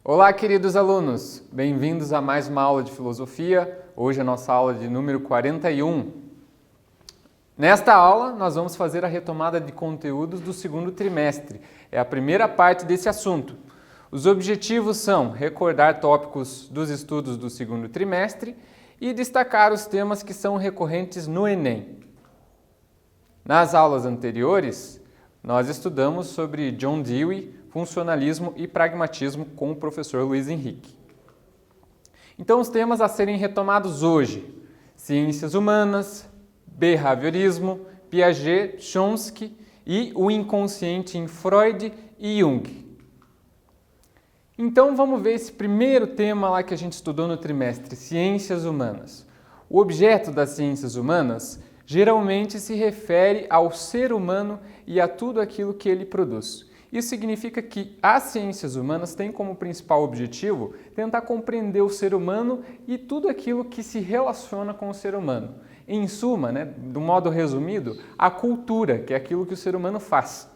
Olá, queridos alunos! Bem-vindos a mais uma aula de filosofia. Hoje a nossa aula de número 41. Nesta aula, nós vamos fazer a retomada de conteúdos do segundo trimestre. É a primeira parte desse assunto. Os objetivos são recordar tópicos dos estudos do segundo trimestre e destacar os temas que são recorrentes no Enem. Nas aulas anteriores, nós estudamos sobre John Dewey, funcionalismo e pragmatismo com o professor Luiz Henrique. Então, os temas a serem retomados hoje: ciências humanas, behaviorismo, Piaget, Chomsky e o inconsciente em Freud e Jung. Então, vamos ver esse primeiro tema lá que a gente estudou no trimestre, ciências humanas. O objeto das ciências humanas geralmente se refere ao ser humano e a tudo aquilo que ele produz. Isso significa que as ciências humanas têm como principal objetivo tentar compreender o ser humano e tudo aquilo que se relaciona com o ser humano. Em suma, de um modo resumido, a cultura, que é aquilo que o ser humano faz.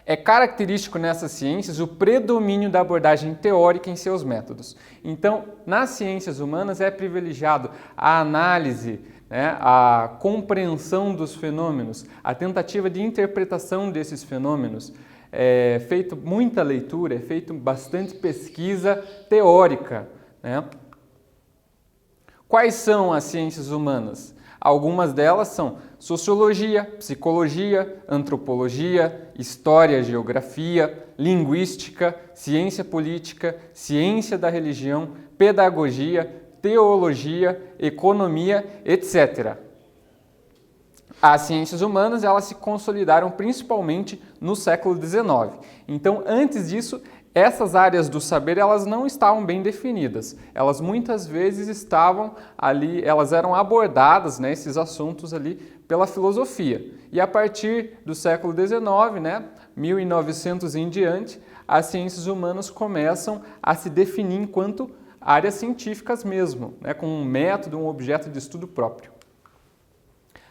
É característico nessas ciências o predomínio da abordagem teórica em seus métodos. Então, nas ciências humanas é privilegiado a análise, a compreensão dos fenômenos, a tentativa de interpretação desses fenômenos. É feito muita leitura, é feito bastante pesquisa teórica. Quais são as ciências humanas? Algumas delas são sociologia, psicologia, antropologia, história, geografia, linguística, ciência política, ciência da religião, pedagogia, teologia, economia, etc. As ciências humanas elas se consolidaram principalmente no século XIX. Então, antes disso, essas áreas do saber elas não estavam bem definidas. Elas muitas vezes estavam ali, elas eram abordadas, esses assuntos ali pela filosofia. E a partir do século XIX, 1900 em diante, as ciências humanas começam a se definir enquanto áreas científicas mesmo, com um método, um objeto de estudo próprio.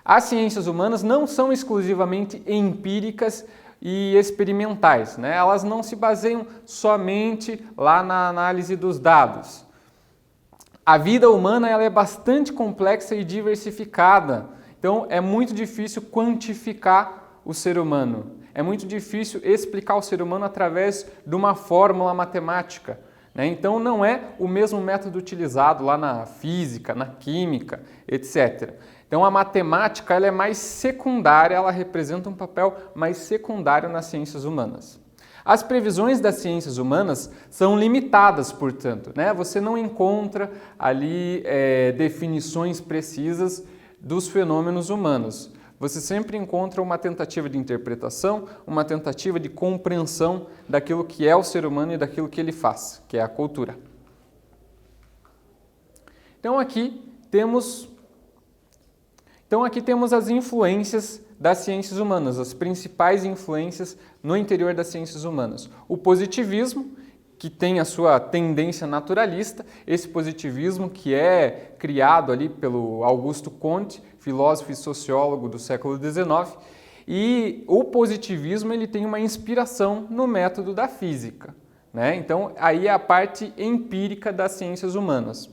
As ciências humanas não são exclusivamente empíricas e experimentais, Elas não se baseiam somente lá na análise dos dados. A vida humana ela é bastante complexa e diversificada, então é muito difícil quantificar o ser humano. É muito difícil explicar o ser humano através de uma fórmula matemática. Então não é o mesmo método utilizado lá na física, na química, etc. Então a matemática ela é mais secundária, ela representa um papel mais secundário nas ciências humanas. As previsões das ciências humanas são limitadas, portanto, Você não encontra ali definições precisas dos fenômenos humanos. Você sempre encontra uma tentativa de interpretação, uma tentativa de compreensão daquilo que é o ser humano e daquilo que ele faz, que é a cultura. Então aqui temos as influências das ciências humanas, as principais influências no interior das ciências humanas. O positivismo, que tem a sua tendência naturalista, esse positivismo que é criado ali pelo Augusto Comte, filósofo e sociólogo do século XIX, e o positivismo ele tem uma inspiração no método da física, Então, aí é a parte empírica das ciências humanas.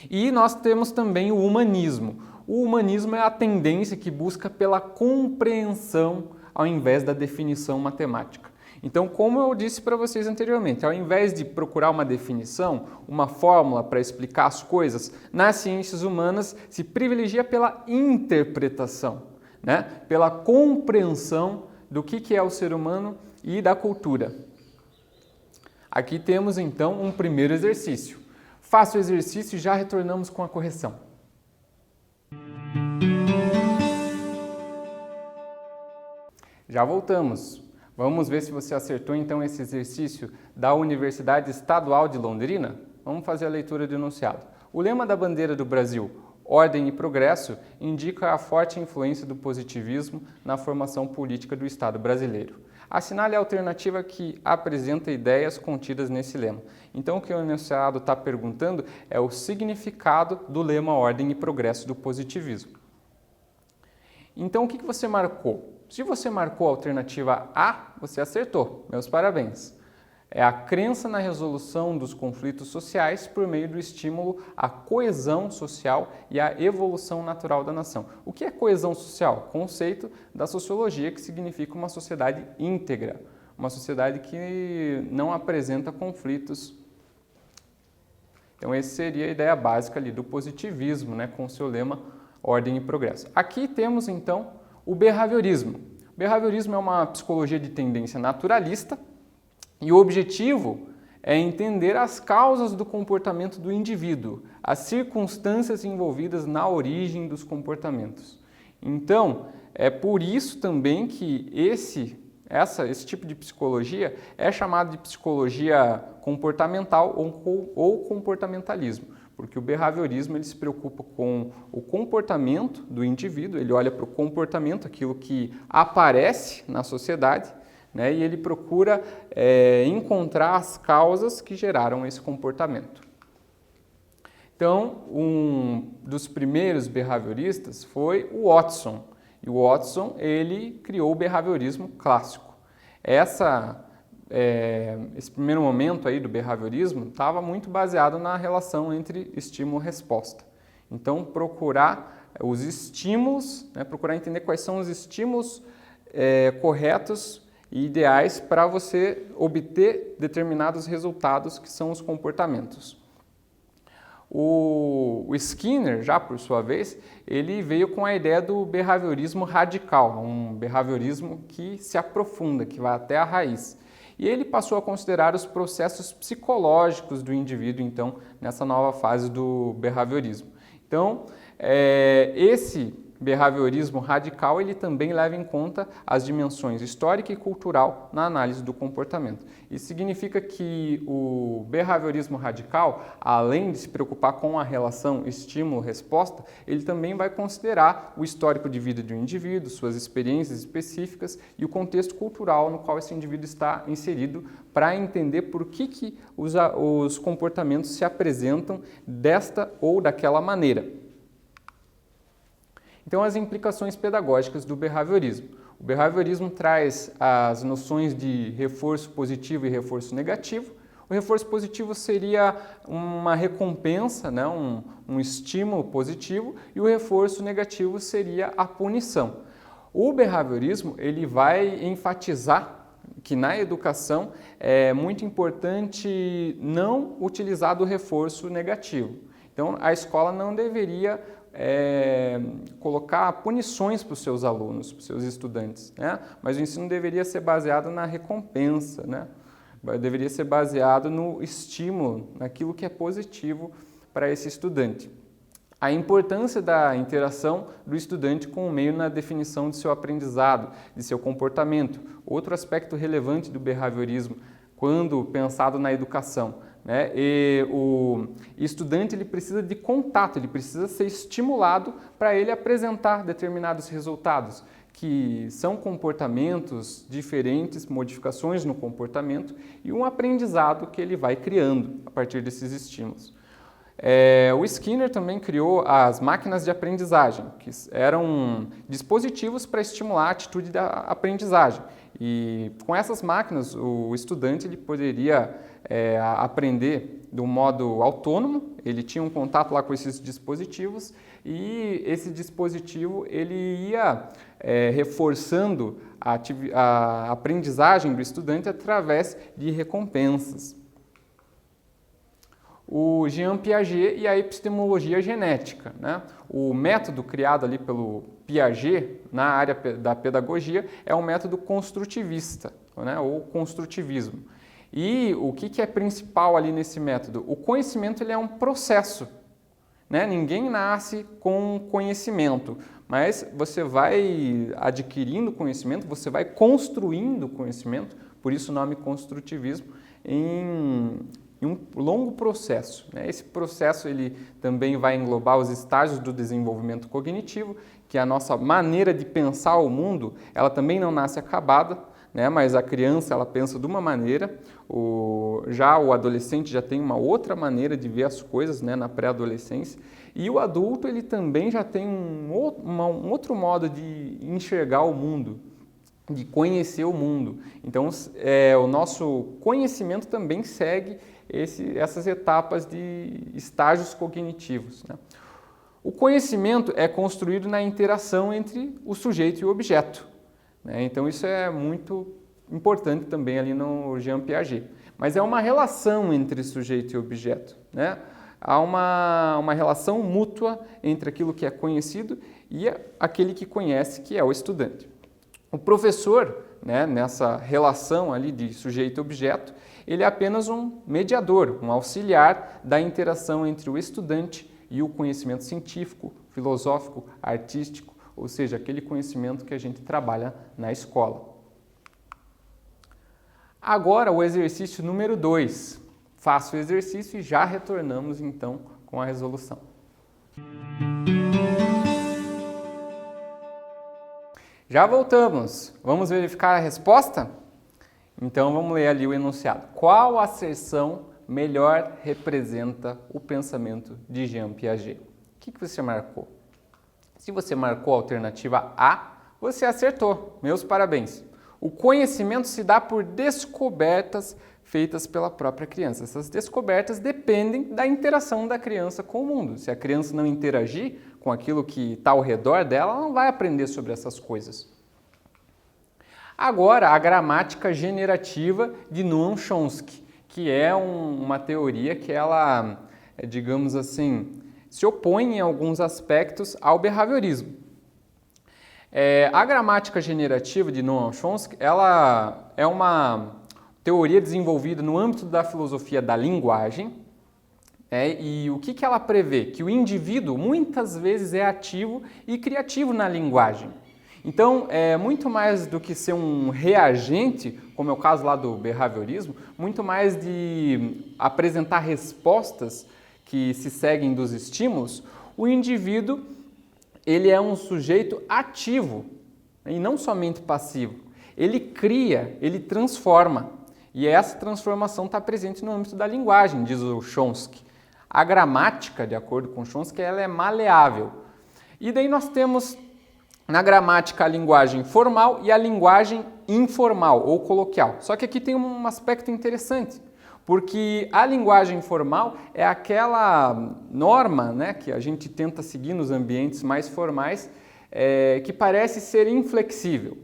E nós temos também o humanismo. O humanismo é a tendência que busca pela compreensão ao invés da definição matemática. Então, como eu disse para vocês anteriormente, ao invés de procurar uma definição, uma fórmula para explicar as coisas, nas ciências humanas se privilegia pela interpretação, pela compreensão do que é o ser humano e da cultura. Aqui temos então um primeiro exercício. Faça o exercício e já retornamos com a correção. Já voltamos. Vamos ver se você acertou então esse exercício da Universidade Estadual de Londrina? Vamos fazer a leitura do enunciado. O lema da bandeira do Brasil, Ordem e Progresso, indica a forte influência do positivismo na formação política do Estado brasileiro. Assinale a alternativa que apresenta ideias contidas nesse lema. Então o que o enunciado está perguntando é o significado do lema Ordem e Progresso do positivismo. Então o que você marcou? Se você marcou a alternativa A, você acertou. Meus parabéns. é a crença na resolução dos conflitos sociais por meio do estímulo à coesão social e à evolução natural da nação. O que é coesão social? Conceito da sociologia que significa uma sociedade íntegra, uma sociedade que não apresenta conflitos. Então, essa seria a ideia básica ali do positivismo, né, com o seu lema Ordem e Progresso. Aqui temos, então, o behaviorismo. O behaviorismo é uma psicologia de tendência naturalista e o objetivo é entender as causas do comportamento do indivíduo, as circunstâncias envolvidas na origem dos comportamentos. Então, é por isso também que esse tipo de psicologia é chamado de psicologia comportamental ou comportamentalismo, porque o behaviorismo ele se preocupa com o comportamento do indivíduo, ele olha para o comportamento, aquilo que aparece na sociedade, né, e ele procura encontrar as causas que geraram esse comportamento. Então, um dos primeiros behavioristas foi o Watson. E o Watson, ele criou o behaviorismo clássico. Esse primeiro momento aí do behaviorismo estava muito baseado na relação entre estímulo e resposta. Então, procurar os estímulos, né, procurar entender quais são os estímulos corretos e ideais para você obter determinados resultados que são os comportamentos. O Skinner, já por sua vez, ele veio com a ideia do behaviorismo radical, um behaviorismo que se aprofunda, que vai até a raiz. E ele passou a considerar os processos psicológicos do indivíduo, então, nessa nova fase do behaviorismo. Então, esse behaviorismo radical, ele também leva em conta as dimensões histórica e cultural na análise do comportamento. Isso significa que o behaviorismo radical, além de se preocupar com a relação estímulo-resposta, ele também vai considerar o histórico de vida de um indivíduo, suas experiências específicas e o contexto cultural no qual esse indivíduo está inserido para entender por que os comportamentos se apresentam desta ou daquela maneira. Então, as implicações pedagógicas do behaviorismo. O behaviorismo traz as noções de reforço positivo e reforço negativo. O reforço positivo seria uma recompensa, né, um estímulo positivo, e o reforço negativo seria a punição. O behaviorismo ele vai enfatizar que na educação é muito importante não utilizar do reforço negativo. Então, a escola não deveria colocar punições para os seus alunos, para os seus estudantes, né? Mas o ensino deveria ser baseado na recompensa, né? Deveria ser baseado no estímulo, naquilo que é positivo para esse estudante. A importância da interação do estudante com o meio na definição de seu aprendizado, de seu comportamento. Outro aspecto relevante do behaviorismo, quando pensado na educação, né? E o estudante ele precisa de contato, ele precisa ser estimulado para ele apresentar determinados resultados, que são comportamentos diferentes, modificações no comportamento e um aprendizado que ele vai criando a partir desses estímulos. O Skinner também criou as máquinas de aprendizagem, que eram dispositivos para estimular a atitude da aprendizagem. E com essas máquinas, o estudante ele poderia aprender de um modo autônomo, ele tinha um contato lá com esses dispositivos e esse dispositivo ele ia reforçando a aprendizagem do estudante através de recompensas. O Jean Piaget e a epistemologia genética, né? O método criado ali pelo Piaget na área da pedagogia é um método construtivista, né? Ou construtivismo. E o que é principal ali nesse método? O conhecimento ele é um processo, né? Ninguém nasce com conhecimento, mas você vai adquirindo conhecimento, você vai construindo conhecimento, por isso o nome construtivismo, em um longo processo, né? Esse processo ele também vai englobar os estágios do desenvolvimento cognitivo, que é a nossa maneira de pensar o mundo, ela também não nasce acabada, né? Mas a criança ela pensa de uma maneira, já o adolescente já tem uma outra maneira de ver as coisas, né? Na pré-adolescência, e o adulto ele também já tem um outro modo de enxergar o mundo, de conhecer o mundo. Então, o nosso conhecimento também segue essas etapas de estágios cognitivos, né? O conhecimento é construído na interação entre o sujeito e o objeto, né? Então, isso é muito importante também ali no Jean Piaget. Mas é uma relação entre sujeito e objeto, né? Há uma relação mútua entre aquilo que é conhecido e aquele que conhece, que é o estudante. O professor, né, nessa relação ali de sujeito e objeto, ele é apenas um mediador, um auxiliar da interação entre o estudante e o conhecimento científico, filosófico, artístico, ou seja, aquele conhecimento que a gente trabalha na escola. Agora o exercício número 2. Faça o exercício e já retornamos então com a resolução. Já voltamos. Vamos verificar a resposta? Então vamos ler ali o enunciado. Qual asserção melhor representa o pensamento de Jean Piaget? O que você marcou? Se você marcou a alternativa A, você acertou. Meus parabéns. O conhecimento se dá por descobertas feitas pela própria criança. Essas descobertas dependem da interação da criança com o mundo. Se a criança não interagir com aquilo que está ao redor dela, ela não vai aprender sobre essas coisas. Agora, a gramática generativa de Noam Chomsky, que é uma teoria que ela, digamos assim, se opõe em alguns aspectos ao behaviorismo. A gramática generativa de Noam Chomsky, ela é uma teoria desenvolvida no âmbito da filosofia da linguagem, e o que ela prevê? Que o indivíduo muitas vezes é ativo e criativo na linguagem. Então, muito mais do que ser um reagente, como é o caso lá do behaviorismo, muito mais de apresentar respostas que se seguem dos estímulos, o indivíduo ele é um sujeito ativo e não somente passivo. Ele cria, ele transforma. E essa transformação está presente no âmbito da linguagem, diz o Chomsky. A gramática, de acordo com Chomsky, ela é maleável. E daí nós temos na gramática a linguagem formal e a linguagem informal ou coloquial. Só que aqui tem um aspecto interessante, porque a linguagem formal é aquela norma, né, que a gente tenta seguir nos ambientes mais formais, que parece ser inflexível.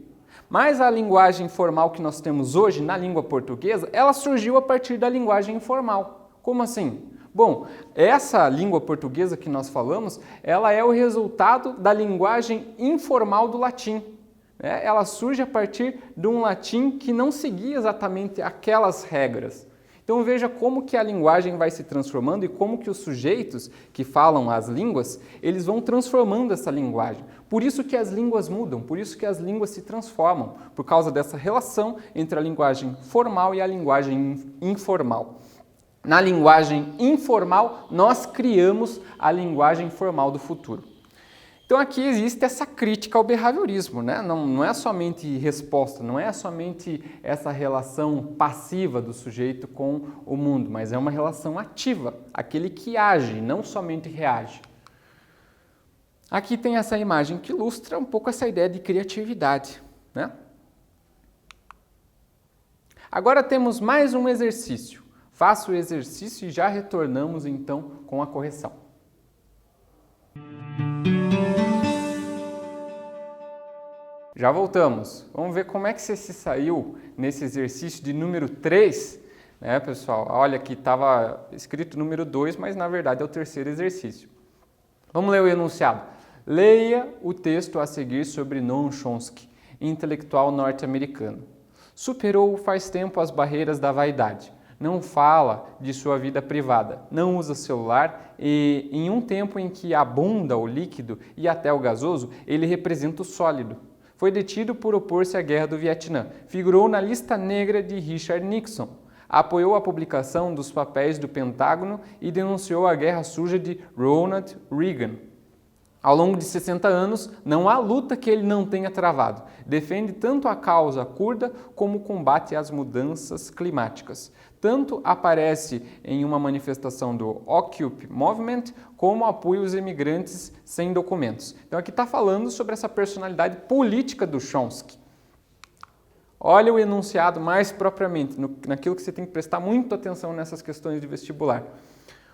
Mas a linguagem formal que nós temos hoje na língua portuguesa, ela surgiu a partir da linguagem informal. Como assim? Bom, essa língua portuguesa que nós falamos, ela é o resultado da linguagem informal do latim. Ela surge a partir de um latim que não seguia exatamente aquelas regras. Então veja como que a linguagem vai se transformando e como que os sujeitos que falam as línguas, eles vão transformando essa linguagem. Por isso que as línguas mudam, por isso que as línguas se transformam, por causa dessa relação entre a linguagem formal e a linguagem informal. Na linguagem informal, nós criamos a linguagem formal do futuro. Então aqui existe essa crítica ao behaviorismo, né? Não é somente resposta, não é somente essa relação passiva do sujeito com o mundo, mas é uma relação ativa, aquele que age, não somente reage. Aqui tem essa imagem que ilustra um pouco essa ideia de criatividade, né? Agora temos mais um exercício. Faça o exercício e já retornamos então com a correção. Já voltamos. Vamos ver como é que você se saiu nesse exercício de número 3, né, pessoal? Olha, aqui estava escrito número 2, mas na verdade é o terceiro exercício. Vamos ler o enunciado. Leia o texto a seguir sobre Noam Chomsky, intelectual norte-americano. Superou faz tempo as barreiras da vaidade. Não fala de sua vida privada, não usa celular e, em um tempo em que abunda o líquido e até o gasoso, ele representa o sólido. Foi detido por opor-se à Guerra do Vietnã. Figurou na lista negra de Richard Nixon. Apoiou a publicação dos papéis do Pentágono e denunciou a guerra suja de Ronald Reagan. Ao longo de 60 anos, não há luta que ele não tenha travado. Defende tanto a causa curda como o combate às mudanças climáticas. Tanto aparece em uma manifestação do Occupy Movement, como apoia os imigrantes sem documentos. Então aqui está falando sobre essa personalidade política do Chomsky. Olha o enunciado mais propriamente, naquilo que você tem que prestar muita atenção nessas questões de vestibular.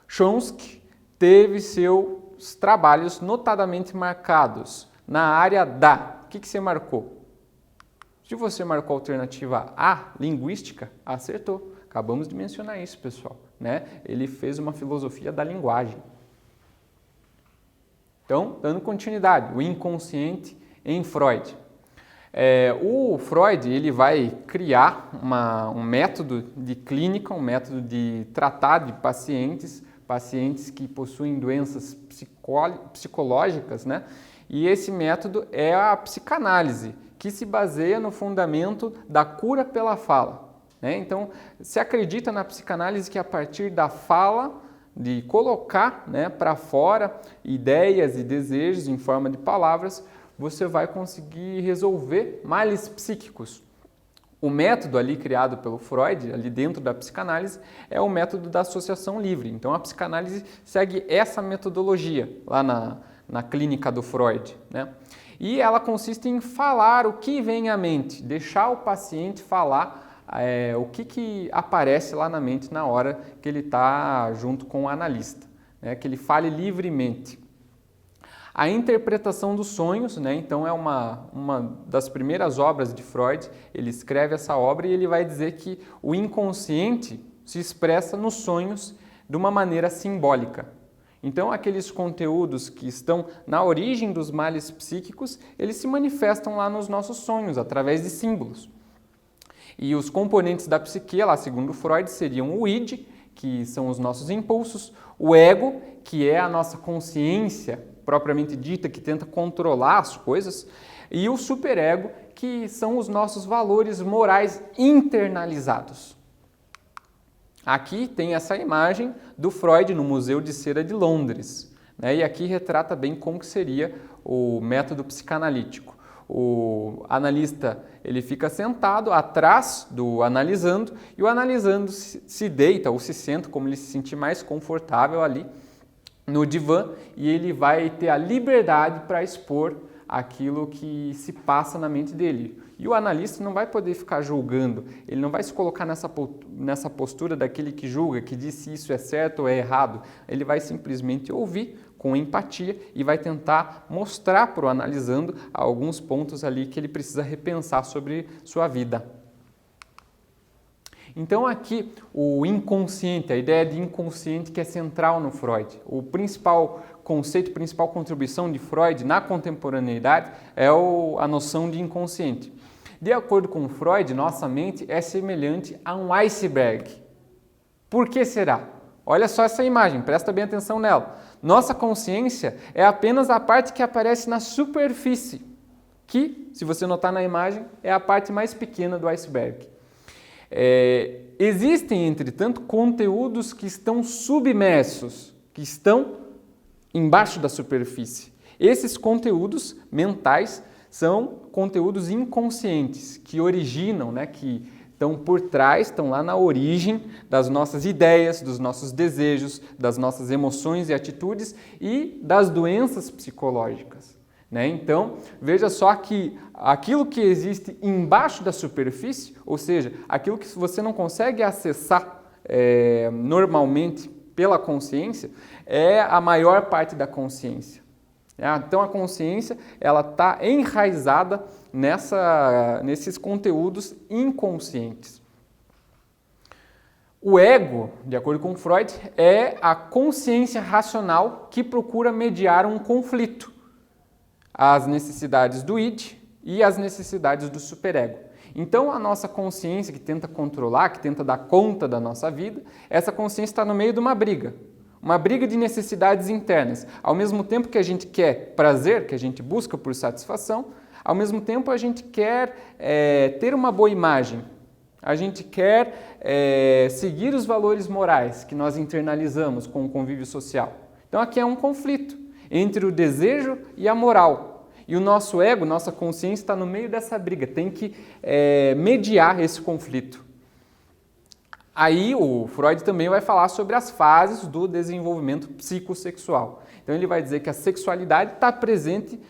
Chomsky teve seus trabalhos notadamente marcados na área da. O que você marcou? Se você marcou a alternativa A, linguística, acertou. Acabamos de mencionar isso, pessoal, né? Ele fez uma filosofia da linguagem. Então, dando continuidade, o inconsciente em Freud. O Freud ele vai criar um método de clínica, um método de tratar de pacientes que possuem doenças psicológicas, né? E esse método é a psicanálise, que se baseia no fundamento da cura pela fala, né? Então, se acredita na psicanálise que a partir da fala, de colocar, né, para fora ideias e desejos em forma de palavras, você vai conseguir resolver males psíquicos. O método ali criado pelo Freud, ali dentro da psicanálise, é o método da associação livre. Então, a psicanálise segue essa metodologia lá na clínica do Freud, né? E ela consiste em falar o que vem à mente, deixar o paciente falar o que aparece lá na mente na hora que ele está junto com o analista, né? Que ele fale livremente. A interpretação dos sonhos, né? Então é uma das primeiras obras de Freud, ele escreve essa obra e ele vai dizer que o inconsciente se expressa nos sonhos de uma maneira simbólica. Então aqueles conteúdos que estão na origem dos males psíquicos, eles se manifestam lá nos nossos sonhos, através de símbolos. E os componentes da psique, lá segundo Freud, seriam o id, que são os nossos impulsos, o ego, que é a nossa consciência propriamente dita, que tenta controlar as coisas, e o superego, que são os nossos valores morais internalizados. Aqui tem essa imagem do Freud no Museu de Cera de Londres, né? E aqui retrata bem como que seria o método psicanalítico. O analista ele fica sentado atrás do analisando e o analisando se deita ou se senta como ele se sentir mais confortável ali no divã e ele vai ter a liberdade para expor aquilo que se passa na mente dele. E o analista não vai poder ficar julgando, ele não vai se colocar nessa postura daquele que julga, que diz se isso é certo ou é errado. Ele vai simplesmente ouvir com empatia e vai tentar mostrar para o analisando alguns pontos ali que ele precisa repensar sobre sua vida. Então aqui o inconsciente, a ideia de inconsciente que é central no Freud. O principal conceito, principal contribuição de Freud na contemporaneidade é a noção de inconsciente. De acordo com Freud, nossa mente é semelhante a um iceberg. Por que será? Olha só essa imagem, presta bem atenção nela. Nossa consciência é apenas a parte que aparece na superfície, que, se você notar na imagem, é a parte mais pequena do iceberg. Existem, entretanto, conteúdos que estão submersos, que estão embaixo da superfície. Esses conteúdos mentais são conteúdos inconscientes, que originam, né, que estão por trás, estão lá na origem das nossas ideias, dos nossos desejos, das nossas emoções e atitudes e das doenças psicológicas, né? Então, veja só que aquilo que existe embaixo da superfície, ou seja, aquilo que você não consegue acessar normalmente pela consciência, é a maior parte da consciência. Então, a consciência ela está enraizada nesses conteúdos inconscientes. O ego, de acordo com Freud, é a consciência racional que procura mediar um conflito, as necessidades do id e as necessidades do superego. Então, a nossa consciência que tenta controlar, que tenta dar conta da nossa vida, essa consciência está no meio de uma briga de necessidades internas. Ao mesmo tempo que a gente quer prazer, que a gente busca por satisfação, ao mesmo tempo a gente quer ter uma boa imagem, a gente quer seguir os valores morais que nós internalizamos com o convívio social. Então aqui é um conflito entre o desejo e a moral. E o nosso ego, nossa consciência está no meio dessa briga, tem que mediar esse conflito. Aí o Freud também vai falar sobre as fases do desenvolvimento psicossexual. Então ele vai dizer que a sexualidade está presente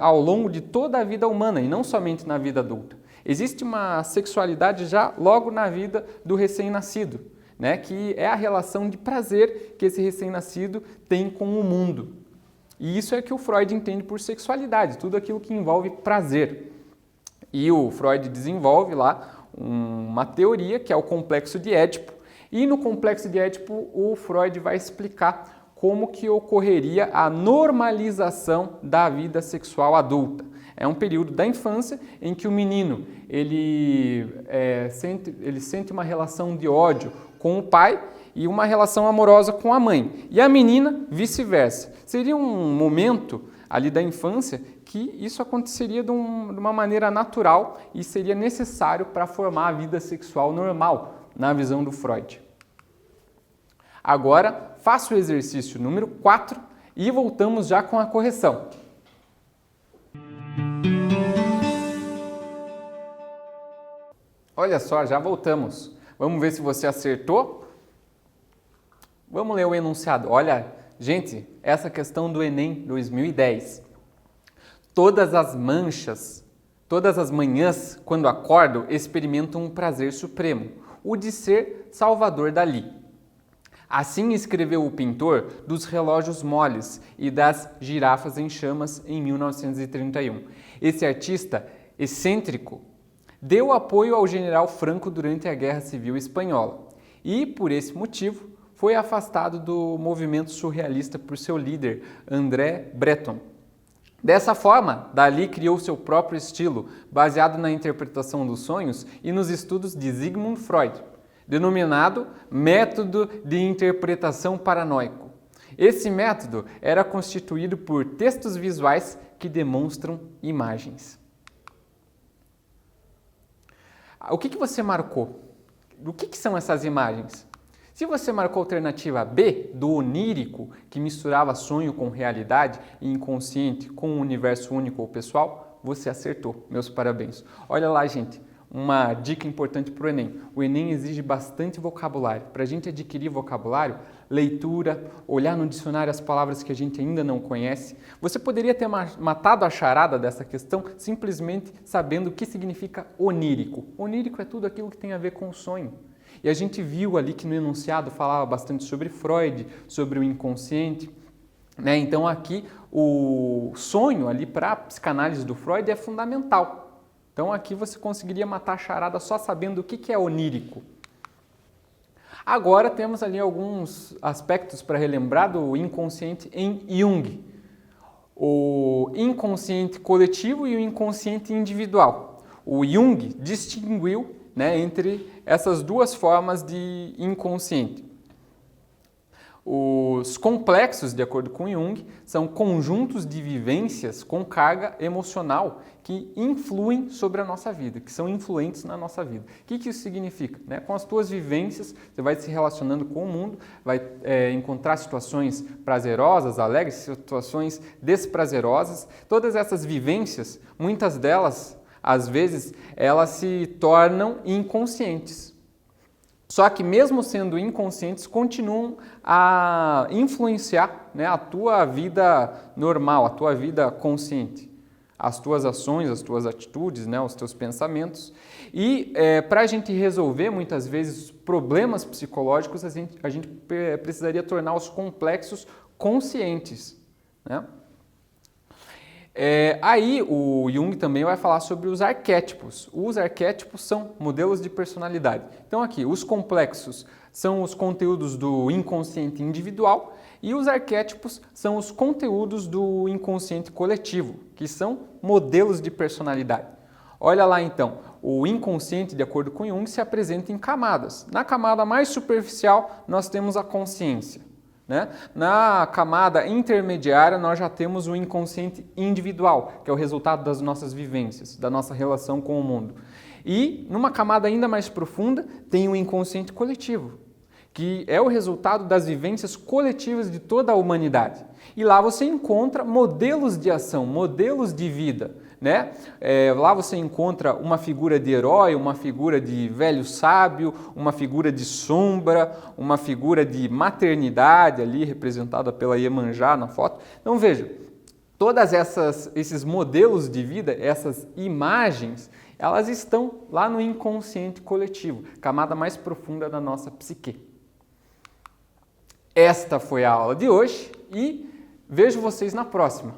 ao longo de toda a vida humana e não somente na vida adulta. Existe uma sexualidade já logo na vida do recém-nascido, né? Que é a relação de prazer que esse recém-nascido tem com o mundo. E isso é que o Freud entende por sexualidade, tudo aquilo que envolve prazer. E o Freud desenvolve lá uma teoria que é o complexo de Édipo. E no complexo de Édipo o Freud vai explicar como que ocorreria a normalização da vida sexual adulta. É um período da infância em que o menino ele sente uma relação de ódio com o pai e uma relação amorosa com a mãe. E a menina, vice-versa. Seria um momento ali da infância que isso aconteceria de uma maneira natural e seria necessário para formar a vida sexual normal, na visão do Freud. Agora, faça o exercício número 4 e voltamos já com a correção. Olha só, já voltamos. Vamos ver se você acertou? Vamos ler o enunciado. Olha, gente, essa questão do Enem 2010. Todas as manhãs, quando acordo, experimento um prazer supremo, o de ser Salvador Dalí. Assim escreveu o pintor dos relógios moles e das girafas em chamas em 1931. Esse artista excêntrico deu apoio ao general Franco durante a Guerra Civil Espanhola e, por esse motivo, foi afastado do movimento surrealista por seu líder, André Breton. Dessa forma, Dalí criou seu próprio estilo, baseado na interpretação dos sonhos e nos estudos de Sigmund Freud, denominado método de interpretação paranoico. Esse método era constituído por textos visuais que demonstram imagens. O que você marcou? O que são essas imagens? Se você marcou a alternativa B, do onírico, que misturava sonho com realidade e inconsciente com um universo único ou pessoal, você acertou. Meus parabéns. Olha lá, gente, uma dica importante para o Enem. O Enem exige bastante vocabulário. Para a gente adquirir vocabulário, leitura, olhar no dicionário as palavras que a gente ainda não conhece. Você poderia ter matado a charada dessa questão simplesmente sabendo o que significa onírico. Onírico é tudo aquilo que tem a ver com o sonho. E a gente viu ali que no enunciado falava bastante sobre Freud, sobre o inconsciente, né? Então aqui o sonho ali para a psicanálise do Freud é fundamental. Então aqui você conseguiria matar a charada só sabendo o que é onírico. Agora temos ali alguns aspectos para relembrar do inconsciente em Jung. O inconsciente coletivo e o inconsciente individual. O Jung distinguiu, né, entre essas duas formas de inconsciente. Os complexos, de acordo com Jung, são conjuntos de vivências com carga emocional que influem sobre a nossa vida, que são influentes na nossa vida. O que isso significa? Né? Com as tuas vivências, você vai se relacionando com o mundo, vai encontrar situações prazerosas, alegres, situações desprazerosas. Todas essas vivências, muitas delas, às vezes, elas se tornam inconscientes. Só que mesmo sendo inconscientes, continuam a influenciar, né, a tua vida normal, a tua vida consciente. As tuas ações, as tuas atitudes, né, os teus pensamentos. E para a gente resolver, muitas vezes, problemas psicológicos, a gente precisaria tornar os complexos conscientes, né? Aí o Jung também vai falar sobre os arquétipos. Os arquétipos são modelos de personalidade. Então aqui, os complexos são os conteúdos do inconsciente individual e os arquétipos são os conteúdos do inconsciente coletivo, que são modelos de personalidade. Olha lá então, o inconsciente, de acordo com Jung, se apresenta em camadas. Na camada mais superficial, nós temos a consciência. Né? Na camada intermediária, nós já temos o inconsciente individual, que é o resultado das nossas vivências, da nossa relação com o mundo. E numa camada ainda mais profunda, tem o inconsciente coletivo, que é o resultado das vivências coletivas de toda a humanidade. E lá você encontra modelos de ação, modelos de vida. Né? Lá você encontra uma figura de herói, uma figura de velho sábio, uma figura de sombra, uma figura de maternidade ali representada pela Iemanjá na foto. Então veja, todas esses modelos de vida, essas imagens, Elas estão lá no inconsciente coletivo, camada mais profunda da nossa psique. Esta foi a aula de hoje e vejo vocês na próxima.